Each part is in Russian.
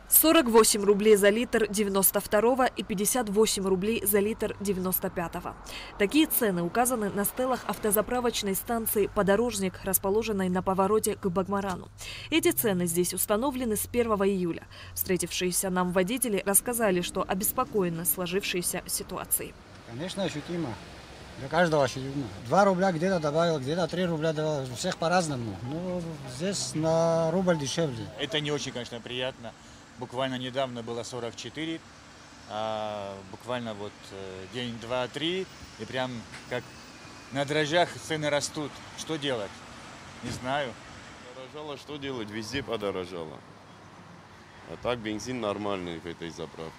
48 рублей за литр 92-го и 58 рублей за литр 95-го. Такие цены указаны на стеллах автозаправочной станции «Подорожник», расположенной на повороте к Багмарану. Эти цены здесь установлены с 1 июля. Встретившиеся нам водители рассказали, что обеспокоены сложившейся ситуацией. Конечно, ощутимо. Для каждого ощутимо. 2 рубля где-то добавил, где-то 3 рубля добавил. У всех по-разному. Но здесь на рубль дешевле. Это не очень, конечно, приятно. Буквально недавно было 44, а буквально вот день, два, три, и прям как на дрожжах цены растут. Что делать? Не знаю. Подорожало, что делать? Везде подорожало. А так бензин нормальный в этой заправке.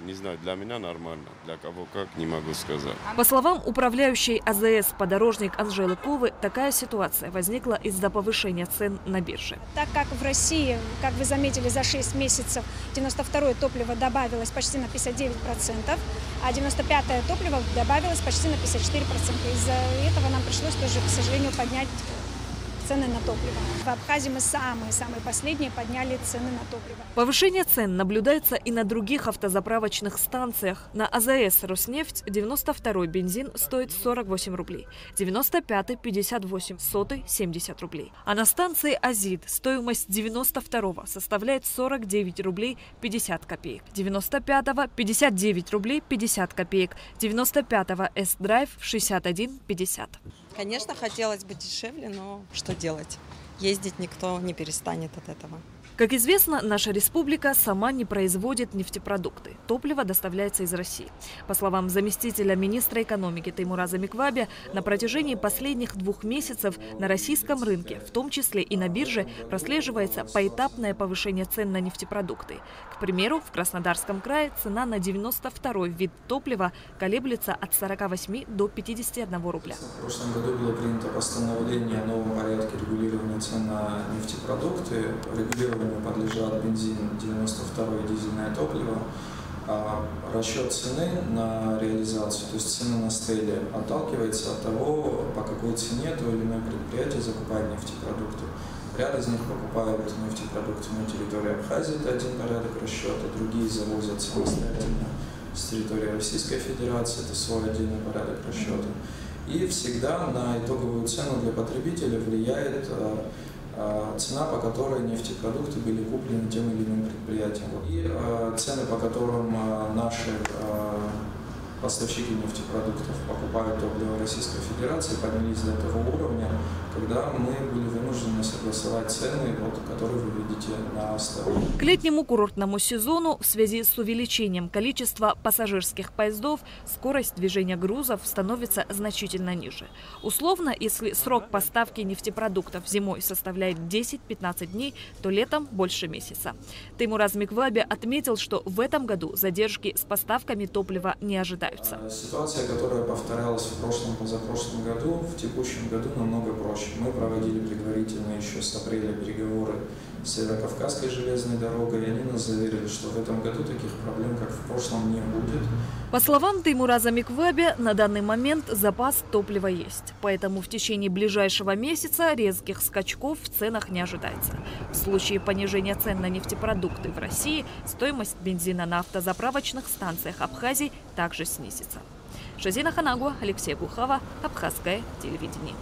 Не знаю, для меня нормально, для кого как, не могу сказать. По словам управляющей АЗС «Подорожник» Анжелы Ковы, такая ситуация возникла из-за повышения цен на бирже. Так как в России, как вы заметили, за 6 месяцев 92-е топливо добавилось почти на 59%, а 95-е топливо добавилось почти на 54%. Из-за этого нам пришлось тоже, к сожалению, поднять цены на топливо. В Абхазии мы самые последние подняли цены на топливо. Повышение цен наблюдается и на других автозаправочных станциях. На АЗС «Роснефть» 92-й бензин стоит 48 рублей, 95-й – 58, 100-й – 70 рублей. А на станции «Азид» стоимость 92-го составляет 49 рублей 50 копеек, 95-го – 59 рублей 50 копеек, 95-го S-Drive – 61,50. Конечно, хотелось бы дешевле, но что делать? Ездить никто не перестанет от этого. Как известно, наша республика сама не производит нефтепродукты. Топливо доставляется из России. По словам заместителя министра экономики Теймура Замиквабе, на протяжении последних 2 месяцев на российском рынке, в том числе и на бирже, прослеживается поэтапное повышение цен на нефтепродукты. К примеру, в Краснодарском крае цена на 92-й вид топлива колеблется от 48 до 51 рубля. В прошлом году было принято постановление о новом порядке регулирования цен на нефтепродукты. Регулирование подлежат бензин, 92-е дизельное топливо. Расчет цены на реализацию, то есть цена на стеле, отталкивается от того, по какой цене то или иное предприятие закупает нефтепродукты. Ряд из них покупают нефтепродукты на территории Абхазии, это один порядок расчета, другие завозят самостоятельно с территории Российской Федерации, это свой отдельный порядок расчета. И всегда на итоговую цену для потребителя влияет цена, по которой нефтепродукты были куплены тем или иным предприятием. И цены, по которым наши поставщики нефтепродуктов покупают топливо Российской Федерации, поднялись до того уровня, когда мы были вынуждены согласовать цены, которые вы видите на столе. К летнему курортному сезону в связи с увеличением количества пассажирских поездов скорость движения грузов становится значительно ниже. Условно, если срок поставки нефтепродуктов зимой составляет 10-15 дней, то летом больше месяца. Теймур Замиквабе отметил, что в этом году задержки с поставками топлива не ожидаются. Ситуация, которая повторялась в прошлом, позапрошлом году, в текущем году намного проще. Мы проводили предварительно еще с апреля переговоры с Северокавказской железной дорогой, и они нас заверили, что в этом году таких проблем, как в прошлом, не будет. По словам Теймура Замиквабе, на данный момент запас топлива есть. Поэтому в течение ближайшего месяца резких скачков в ценах не ожидается. В случае понижения цен на нефтепродукты в России стоимость бензина на автозаправочных станциях Абхазии также снизится. Шазина Ханагуа, Алексей Глухова, Абхазское телевидение.